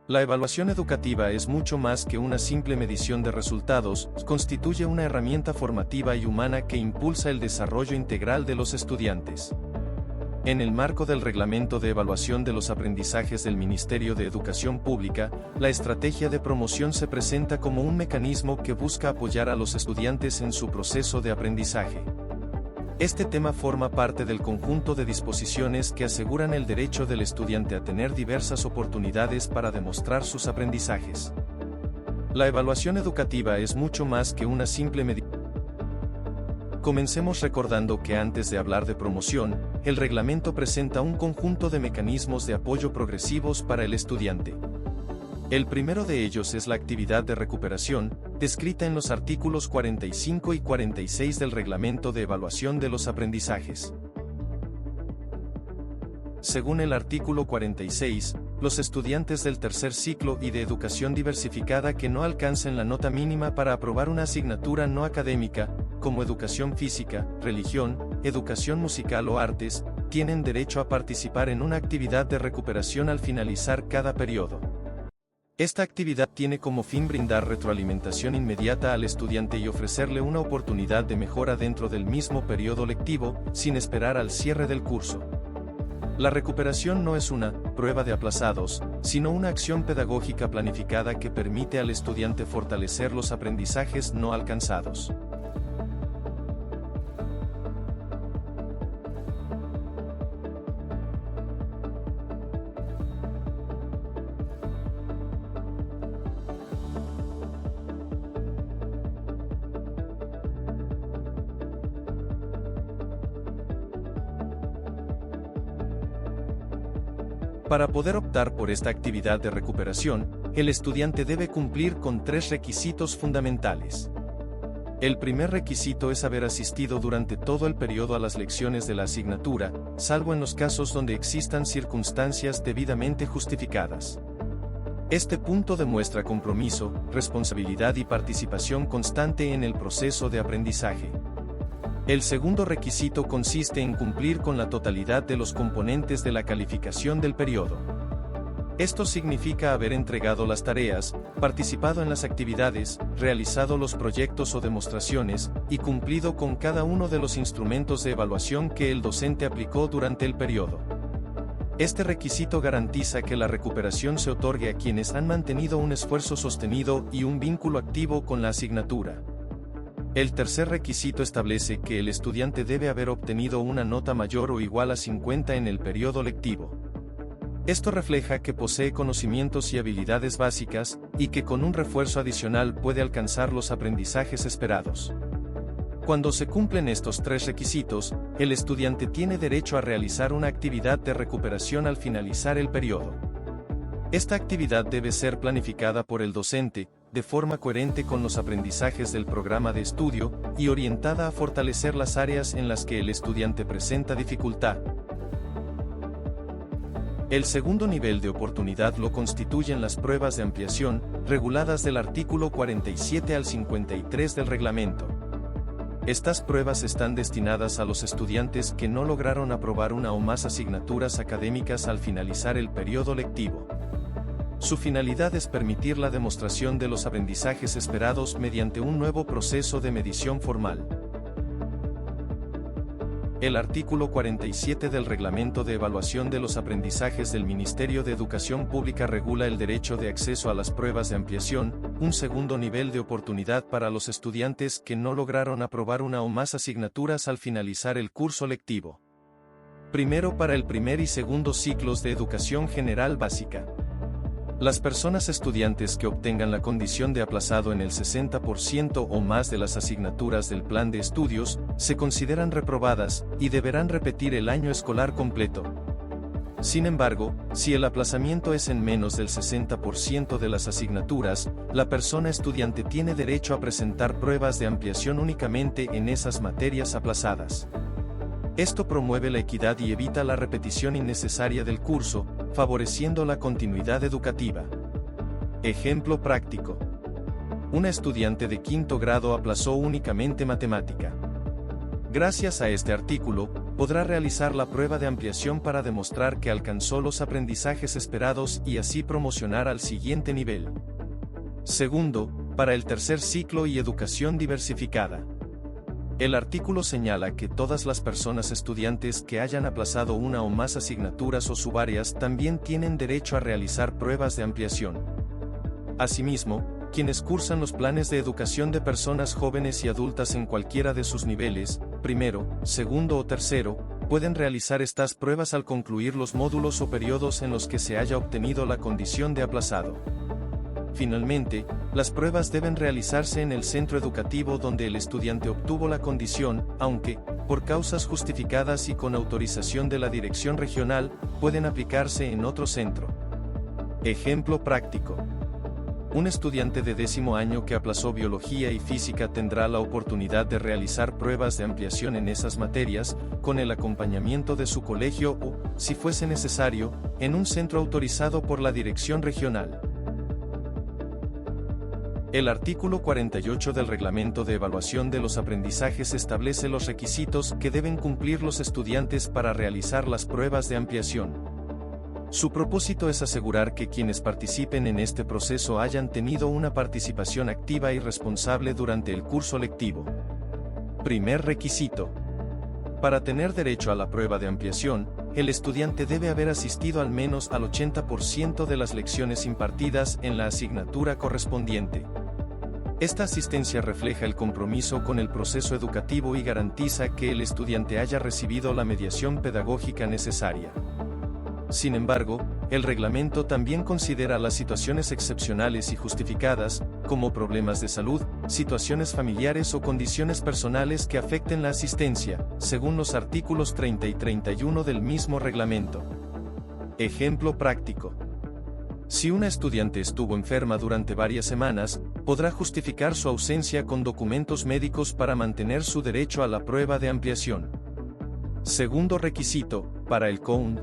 La evaluación educativa es mucho más que una simple medición de resultados, constituye una herramienta formativa y humana que impulsa el desarrollo integral de los estudiantes. En el marco del Reglamento de Evaluación de los Aprendizajes del Ministerio de Educación Pública, la estrategia de promoción se presenta como un mecanismo que busca apoyar a los estudiantes en su proceso de aprendizaje. Este tema forma parte del conjunto de disposiciones que aseguran el derecho del estudiante a tener diversas oportunidades para demostrar sus aprendizajes. La evaluación educativa es mucho más que una simple medición. Comencemos recordando que antes de hablar de promoción, el reglamento presenta un conjunto de mecanismos de apoyo progresivos para el estudiante. El primero de ellos es la actividad de recuperación, descrita en los artículos 45 y 46 del Reglamento de Evaluación de los Aprendizajes. Según el artículo 46, los estudiantes del tercer ciclo y de educación diversificada que no alcancen la nota mínima para aprobar una asignatura no académica, como educación física, religión, educación musical o artes, tienen derecho a participar en una actividad de recuperación al finalizar cada periodo. Esta actividad tiene como fin brindar retroalimentación inmediata al estudiante y ofrecerle una oportunidad de mejora dentro del mismo periodo lectivo, sin esperar al cierre del curso. La recuperación no es una prueba de aplazados, sino una acción pedagógica planificada que permite al estudiante fortalecer los aprendizajes no alcanzados. Para poder optar por esta actividad de recuperación, el estudiante debe cumplir con 3 requisitos fundamentales. El primer requisito es haber asistido durante todo el periodo a las lecciones de la asignatura, salvo en los casos donde existan circunstancias debidamente justificadas. Este punto demuestra compromiso, responsabilidad y participación constante en el proceso de aprendizaje. El segundo requisito consiste en cumplir con la totalidad de los componentes de la calificación del periodo. Esto significa haber entregado las tareas, participado en las actividades, realizado los proyectos o demostraciones, y cumplido con cada uno de los instrumentos de evaluación que el docente aplicó durante el periodo. Este requisito garantiza que la recuperación se otorgue a quienes han mantenido un esfuerzo sostenido y un vínculo activo con la asignatura. El tercer requisito establece que el estudiante debe haber obtenido una nota mayor o igual a 50 en el periodo lectivo. Esto refleja que posee conocimientos y habilidades básicas, y que con un refuerzo adicional puede alcanzar los aprendizajes esperados. Cuando se cumplen estos 3 requisitos, el estudiante tiene derecho a realizar una actividad de recuperación al finalizar el periodo. Esta actividad debe ser planificada por el docente, de forma coherente con los aprendizajes del programa de estudio, y orientada a fortalecer las áreas en las que el estudiante presenta dificultad. El segundo nivel de oportunidad lo constituyen las pruebas de ampliación, reguladas del artículo 47 al 53 del reglamento. Estas pruebas están destinadas a los estudiantes que no lograron aprobar una o más asignaturas académicas al finalizar el periodo lectivo. Su finalidad es permitir la demostración de los aprendizajes esperados mediante un nuevo proceso de medición formal. El artículo 47 del Reglamento de Evaluación de los Aprendizajes del Ministerio de Educación Pública regula el derecho de acceso a las pruebas de ampliación, un segundo nivel de oportunidad para los estudiantes que no lograron aprobar una o más asignaturas al finalizar el curso lectivo. Primero para el primer y segundo ciclos de educación general básica. Las personas estudiantes que obtengan la condición de aplazado en el 60% o más de las asignaturas del plan de estudios, se consideran reprobadas, y deberán repetir el año escolar completo. Sin embargo, si el aplazamiento es en menos del 60% de las asignaturas, la persona estudiante tiene derecho a presentar pruebas de ampliación únicamente en esas materias aplazadas. Esto promueve la equidad y evita la repetición innecesaria del curso, favoreciendo la continuidad educativa. Ejemplo práctico. Una estudiante de 5º grado aplazó únicamente matemática. Gracias a este artículo, podrá realizar la prueba de ampliación para demostrar que alcanzó los aprendizajes esperados y así promocionar al siguiente nivel. Segundo, para el tercer ciclo y educación diversificada. El artículo señala que todas las personas estudiantes que hayan aplazado una o más asignaturas o subáreas también tienen derecho a realizar pruebas de ampliación. Asimismo, quienes cursan los planes de educación de personas jóvenes y adultas en cualquiera de sus niveles, primero, segundo o tercero, pueden realizar estas pruebas al concluir los módulos o periodos en los que se haya obtenido la condición de aplazado. Finalmente, las pruebas deben realizarse en el centro educativo donde el estudiante obtuvo la condición, aunque, por causas justificadas y con autorización de la dirección regional, pueden aplicarse en otro centro. Ejemplo práctico. Un estudiante de 10º año que aplazó biología y física tendrá la oportunidad de realizar pruebas de ampliación en esas materias, con el acompañamiento de su colegio o, si fuese necesario, en un centro autorizado por la dirección regional. El artículo 48 del Reglamento de Evaluación de los Aprendizajes establece los requisitos que deben cumplir los estudiantes para realizar las pruebas de ampliación. Su propósito es asegurar que quienes participen en este proceso hayan tenido una participación activa y responsable durante el curso lectivo. Primer requisito. Para tener derecho a la prueba de ampliación, el estudiante debe haber asistido al menos al 80% de las lecciones impartidas en la asignatura correspondiente. Esta asistencia refleja el compromiso con el proceso educativo y garantiza que el estudiante haya recibido la mediación pedagógica necesaria. Sin embargo, el reglamento también considera las situaciones excepcionales y justificadas, como problemas de salud, situaciones familiares o condiciones personales que afecten la asistencia, según los artículos 30 y 31 del mismo reglamento. Ejemplo práctico. Si una estudiante estuvo enferma durante varias semanas, podrá justificar su ausencia con documentos médicos para mantener su derecho a la prueba de ampliación. Segundo requisito, para el COUND.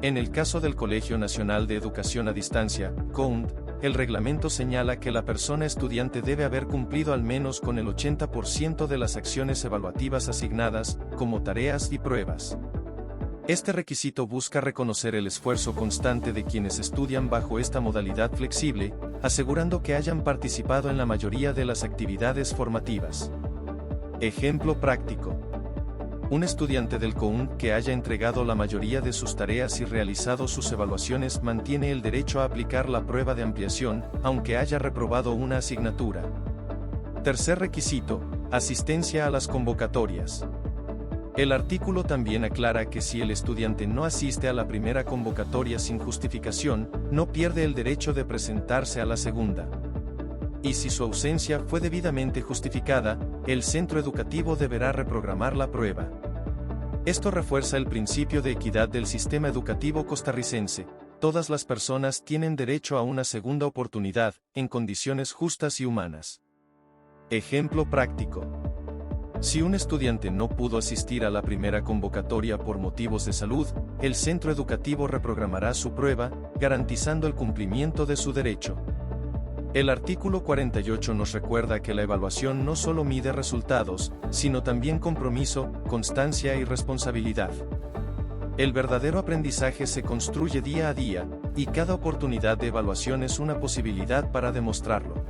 En el caso del Colegio Nacional de Educación a Distancia, COUND, el reglamento señala que la persona estudiante debe haber cumplido al menos con el 80% de las acciones evaluativas asignadas, como tareas y pruebas. Este requisito busca reconocer el esfuerzo constante de quienes estudian bajo esta modalidad flexible, asegurando que hayan participado en la mayoría de las actividades formativas. Ejemplo práctico. Un estudiante del COUND que haya entregado la mayoría de sus tareas y realizado sus evaluaciones mantiene el derecho a aplicar la prueba de ampliación, aunque haya reprobado una asignatura. Tercer requisito, asistencia a las convocatorias. El artículo también aclara que si el estudiante no asiste a la primera convocatoria sin justificación, no pierde el derecho de presentarse a la segunda. Y si su ausencia fue debidamente justificada, el centro educativo deberá reprogramar la prueba. Esto refuerza el principio de equidad del sistema educativo costarricense. Todas las personas tienen derecho a una segunda oportunidad, en condiciones justas y humanas. Ejemplo práctico. Si un estudiante no pudo asistir a la primera convocatoria por motivos de salud, el centro educativo reprogramará su prueba, garantizando el cumplimiento de su derecho. El artículo 48 nos recuerda que la evaluación no solo mide resultados, sino también compromiso, constancia y responsabilidad. El verdadero aprendizaje se construye día a día, y cada oportunidad de evaluación es una posibilidad para demostrarlo.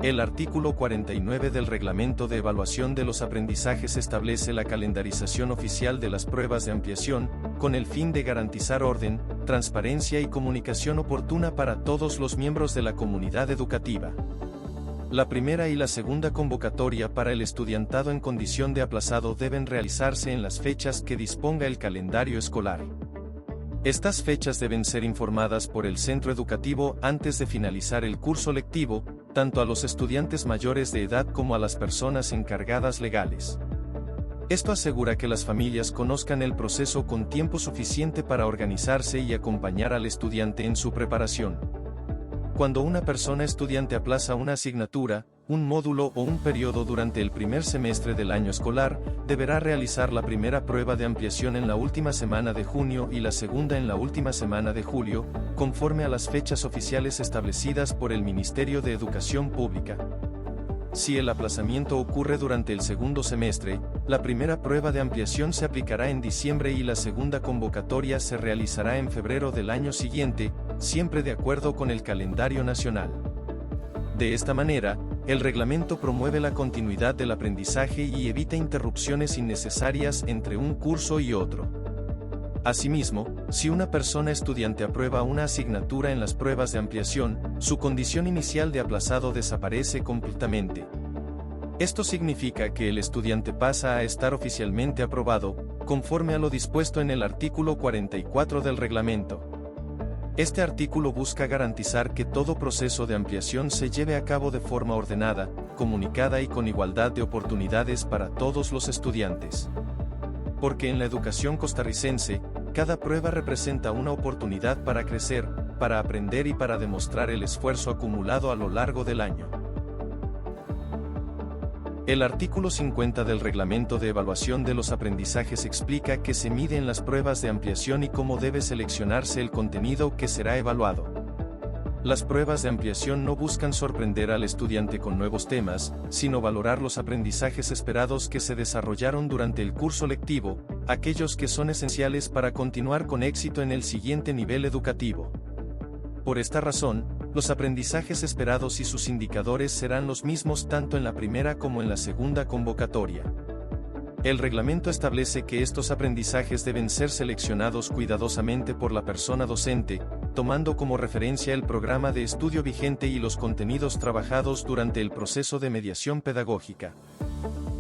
El artículo 49 del Reglamento de Evaluación de los Aprendizajes establece la calendarización oficial de las pruebas de ampliación, con el fin de garantizar orden, transparencia y comunicación oportuna para todos los miembros de la comunidad educativa. La primera y la segunda convocatoria para el estudiantado en condición de aplazado deben realizarse en las fechas que disponga el calendario escolar. Estas fechas deben ser informadas por el centro educativo antes de finalizar el curso lectivo, tanto a los estudiantes mayores de edad como a las personas encargadas legales. Esto asegura que las familias conozcan el proceso con tiempo suficiente para organizarse y acompañar al estudiante en su preparación. Cuando una persona estudiante aplaza una asignatura, un módulo o un periodo durante el primer semestre del año escolar, deberá realizar la primera prueba de ampliación en la última semana de junio y la segunda en la última semana de julio, conforme a las fechas oficiales establecidas por el Ministerio de Educación Pública. Si el aplazamiento ocurre durante el segundo semestre, la primera prueba de ampliación se aplicará en diciembre y la segunda convocatoria se realizará en febrero del año siguiente, siempre de acuerdo con el calendario nacional. De esta manera, el reglamento promueve la continuidad del aprendizaje y evita interrupciones innecesarias entre un curso y otro. Asimismo, si una persona estudiante aprueba una asignatura en las pruebas de ampliación, su condición inicial de aplazado desaparece completamente. Esto significa que el estudiante pasa a estar oficialmente aprobado, conforme a lo dispuesto en el artículo 44 del reglamento. Este artículo busca garantizar que todo proceso de ampliación se lleve a cabo de forma ordenada, comunicada y con igualdad de oportunidades para todos los estudiantes. Porque en la educación costarricense, cada prueba representa una oportunidad para crecer, para aprender y para demostrar el esfuerzo acumulado a lo largo del año. El artículo 50 del Reglamento de Evaluación de los Aprendizajes explica qué se mide en las pruebas de ampliación y cómo debe seleccionarse el contenido que será evaluado. Las pruebas de ampliación no buscan sorprender al estudiante con nuevos temas, sino valorar los aprendizajes esperados que se desarrollaron durante el curso lectivo, aquellos que son esenciales para continuar con éxito en el siguiente nivel educativo. Por esta razón, los aprendizajes esperados y sus indicadores serán los mismos tanto en la primera como en la segunda convocatoria. El reglamento establece que estos aprendizajes deben ser seleccionados cuidadosamente por la persona docente, tomando como referencia el programa de estudio vigente y los contenidos trabajados durante el proceso de mediación pedagógica.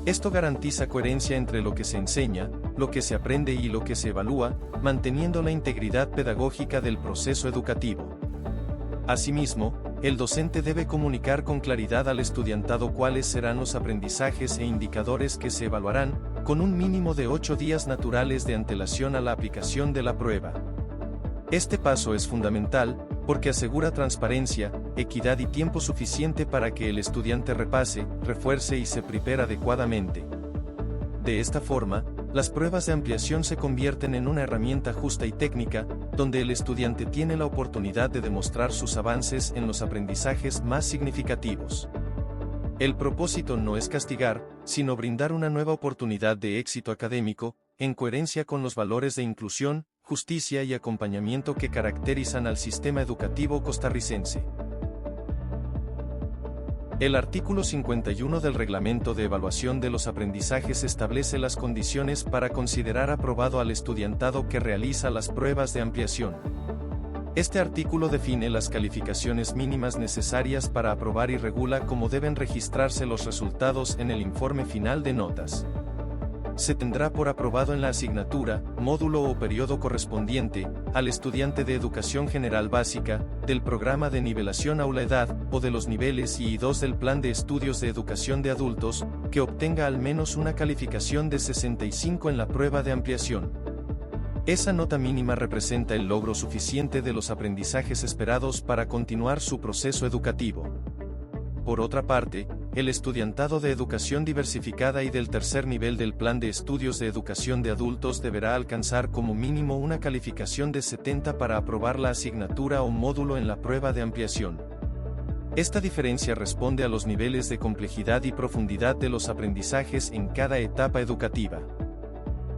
Esto garantiza coherencia entre lo que se enseña, lo que se aprende y lo que se evalúa, manteniendo la integridad pedagógica del proceso educativo. Asimismo, el docente debe comunicar con claridad al estudiantado cuáles serán los aprendizajes e indicadores que se evaluarán, con un mínimo de 8 días naturales de antelación a la aplicación de la prueba. Este paso es fundamental, porque asegura transparencia, equidad y tiempo suficiente para que el estudiante repase, refuerce y se prepare adecuadamente. De esta forma, las pruebas de ampliación se convierten en una herramienta justa y técnica, donde el estudiante tiene la oportunidad de demostrar sus avances en los aprendizajes más significativos. El propósito no es castigar, sino brindar una nueva oportunidad de éxito académico, en coherencia con los valores de inclusión, justicia y acompañamiento que caracterizan al sistema educativo costarricense. El artículo 51 del Reglamento de Evaluación de los Aprendizajes establece las condiciones para considerar aprobado al estudiantado que realiza las pruebas de ampliación. Este artículo define las calificaciones mínimas necesarias para aprobar y regula cómo deben registrarse los resultados en el informe final de notas. Se tendrá por aprobado en la asignatura, módulo o periodo correspondiente, al estudiante de Educación General Básica, del programa de nivelación aula edad, o de los niveles I y II del Plan de Estudios de Educación de Adultos, que obtenga al menos una calificación de 65 en la prueba de ampliación. Esa nota mínima representa el logro suficiente de los aprendizajes esperados para continuar su proceso educativo. Por otra parte, el estudiantado de educación diversificada y del tercer nivel del Plan de Estudios de Educación de Adultos deberá alcanzar como mínimo una calificación de 70 para aprobar la asignatura o módulo en la prueba de ampliación. Esta diferencia responde a los niveles de complejidad y profundidad de los aprendizajes en cada etapa educativa.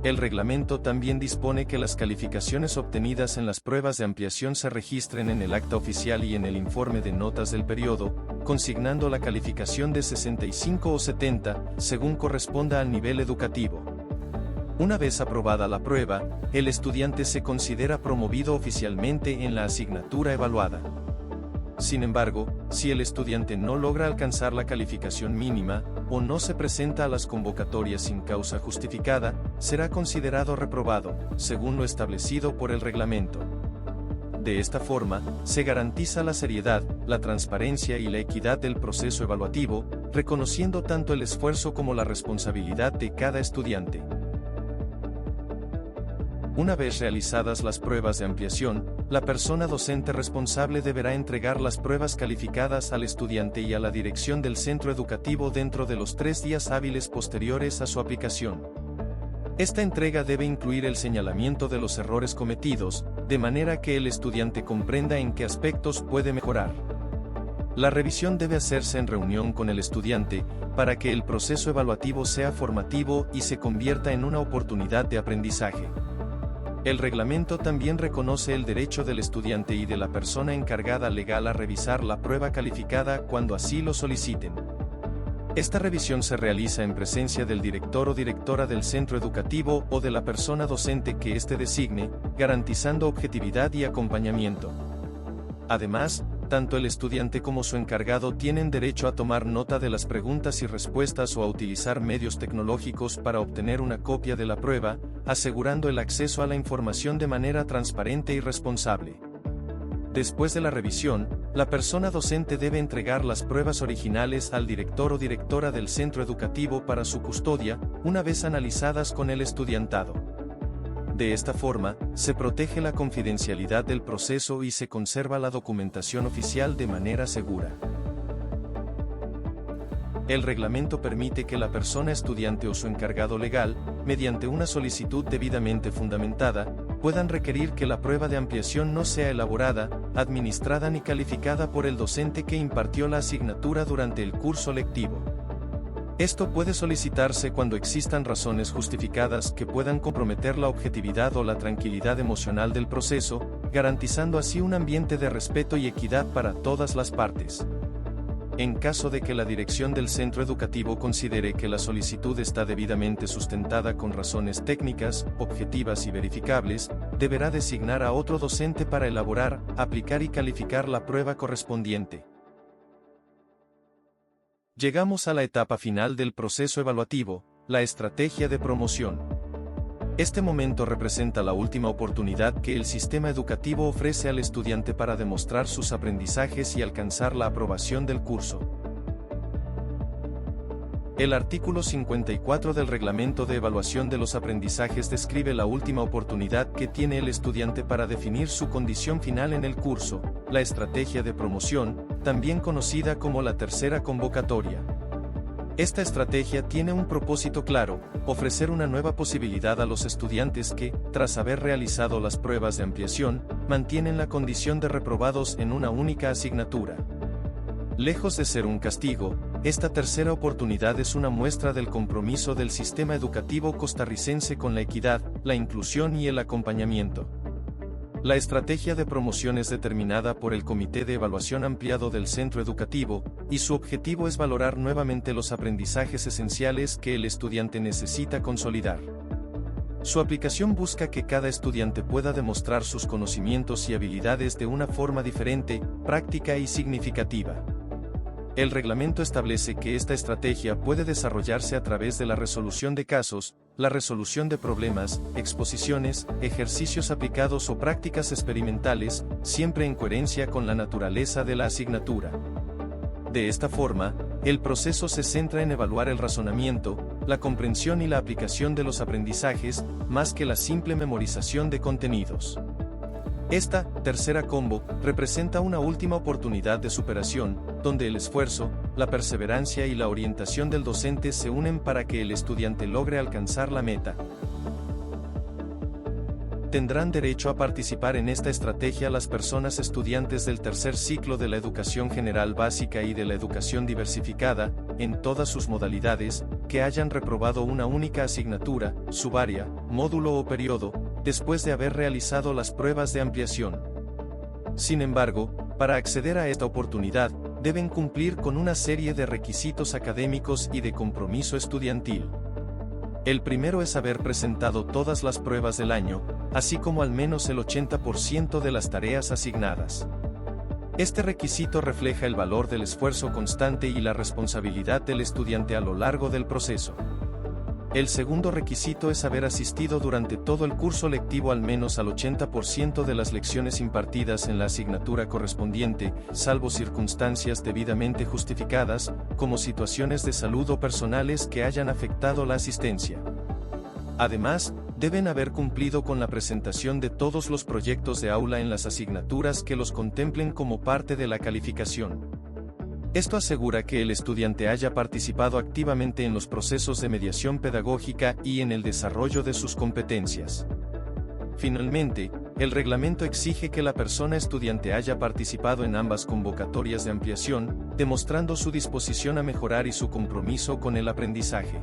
El reglamento también dispone que las calificaciones obtenidas en las pruebas de ampliación se registren en el acta oficial y en el informe de notas del periodo, consignando la calificación de 65 o 70, según corresponda al nivel educativo. Una vez aprobada la prueba, el estudiante se considera promovido oficialmente en la asignatura evaluada. Sin embargo, si el estudiante no logra alcanzar la calificación mínima, o no se presenta a las convocatorias sin causa justificada, será considerado reprobado, según lo establecido por el reglamento. De esta forma, se garantiza la seriedad, la transparencia y la equidad del proceso evaluativo, reconociendo tanto el esfuerzo como la responsabilidad de cada estudiante. Una vez realizadas las pruebas de ampliación, la persona docente responsable deberá entregar las pruebas calificadas al estudiante y a la dirección del centro educativo dentro de los 3 días hábiles posteriores a su aplicación. Esta entrega debe incluir el señalamiento de los errores cometidos, de manera que el estudiante comprenda en qué aspectos puede mejorar. La revisión debe hacerse en reunión con el estudiante, para que el proceso evaluativo sea formativo y se convierta en una oportunidad de aprendizaje. El reglamento también reconoce el derecho del estudiante y de la persona encargada legal a revisar la prueba calificada cuando así lo soliciten. Esta revisión se realiza en presencia del director o directora del centro educativo o de la persona docente que éste designe, garantizando objetividad y acompañamiento. Además, tanto el estudiante como su encargado tienen derecho a tomar nota de las preguntas y respuestas o a utilizar medios tecnológicos para obtener una copia de la prueba, asegurando el acceso a la información de manera transparente y responsable. Después de la revisión, la persona docente debe entregar las pruebas originales al director o directora del centro educativo para su custodia, una vez analizadas con el estudiantado. De esta forma, se protege la confidencialidad del proceso y se conserva la documentación oficial de manera segura. El reglamento permite que la persona estudiante o su encargado legal, mediante una solicitud debidamente fundamentada, puedan requerir que la prueba de ampliación no sea elaborada, administrada ni calificada por el docente que impartió la asignatura durante el curso lectivo. Esto puede solicitarse cuando existan razones justificadas que puedan comprometer la objetividad o la tranquilidad emocional del proceso, garantizando así un ambiente de respeto y equidad para todas las partes. En caso de que la dirección del centro educativo considere que la solicitud está debidamente sustentada con razones técnicas, objetivas y verificables, deberá designar a otro docente para elaborar, aplicar y calificar la prueba correspondiente. Llegamos a la etapa final del proceso evaluativo, la estrategia de promoción. Este momento representa la última oportunidad que el sistema educativo ofrece al estudiante para demostrar sus aprendizajes y alcanzar la aprobación del curso. El artículo 54 del Reglamento de Evaluación de los Aprendizajes describe la última oportunidad que tiene el estudiante para definir su condición final en el curso, la estrategia de promoción, también conocida como la tercera convocatoria. Esta estrategia tiene un propósito claro: ofrecer una nueva posibilidad a los estudiantes que, tras haber realizado las pruebas de ampliación, mantienen la condición de reprobados en una única asignatura. Lejos de ser un castigo, esta tercera oportunidad es una muestra del compromiso del sistema educativo costarricense con la equidad, la inclusión y el acompañamiento. La estrategia de promoción es determinada por el Comité de Evaluación Ampliado del Centro Educativo, y su objetivo es valorar nuevamente los aprendizajes esenciales que el estudiante necesita consolidar. Su aplicación busca que cada estudiante pueda demostrar sus conocimientos y habilidades de una forma diferente, práctica y significativa. El reglamento establece que esta estrategia puede desarrollarse a través de la resolución de casos, la resolución de problemas, exposiciones, ejercicios aplicados o prácticas experimentales, siempre en coherencia con la naturaleza de la asignatura. De esta forma, el proceso se centra en evaluar el razonamiento, la comprensión y la aplicación de los aprendizajes, más que la simple memorización de contenidos. Esta tercera combo representa una última oportunidad de superación, donde el esfuerzo, la perseverancia y la orientación del docente se unen para que el estudiante logre alcanzar la meta. Tendrán derecho a participar en esta estrategia las personas estudiantes del tercer ciclo de la educación general básica y de la educación diversificada, en todas sus modalidades, que hayan reprobado una única asignatura, subárea, módulo o periodo, después de haber realizado las pruebas de ampliación. Sin embargo, para acceder a esta oportunidad, deben cumplir con una serie de requisitos académicos y de compromiso estudiantil. El primero es haber presentado todas las pruebas del año, así como al menos el 80% de las tareas asignadas. Este requisito refleja el valor del esfuerzo constante y la responsabilidad del estudiante a lo largo del proceso. El segundo requisito es haber asistido durante todo el curso lectivo al menos al 80% de las lecciones impartidas en la asignatura correspondiente, salvo circunstancias debidamente justificadas, como situaciones de salud o personales que hayan afectado la asistencia. Además, deben haber cumplido con la presentación de todos los proyectos de aula en las asignaturas que los contemplen como parte de la calificación. Esto asegura que el estudiante haya participado activamente en los procesos de mediación pedagógica y en el desarrollo de sus competencias. Finalmente, El reglamento exige que la persona estudiante haya participado en ambas convocatorias de ampliación, demostrando su disposición a mejorar y su compromiso con el aprendizaje.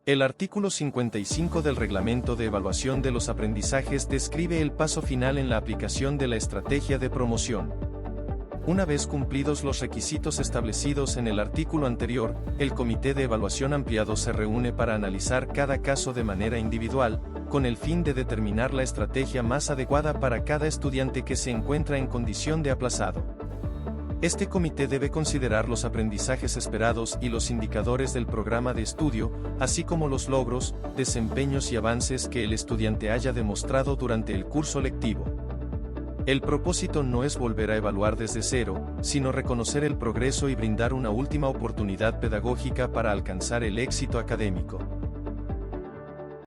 El artículo 55 del Reglamento de Evaluación de los Aprendizajes describe el paso final en la aplicación de la estrategia de promoción. Una vez cumplidos los requisitos establecidos en el artículo anterior, el Comité de Evaluación Ampliado se reúne para analizar cada caso de manera individual, con el fin de determinar la estrategia más adecuada para cada estudiante que se encuentra en condición de aplazado. Este comité debe considerar los aprendizajes esperados y los indicadores del programa de estudio, así como los logros, desempeños y avances que el estudiante haya demostrado durante el curso lectivo. El propósito no es volver a evaluar desde cero, sino reconocer el progreso y brindar una última oportunidad pedagógica para alcanzar el éxito académico.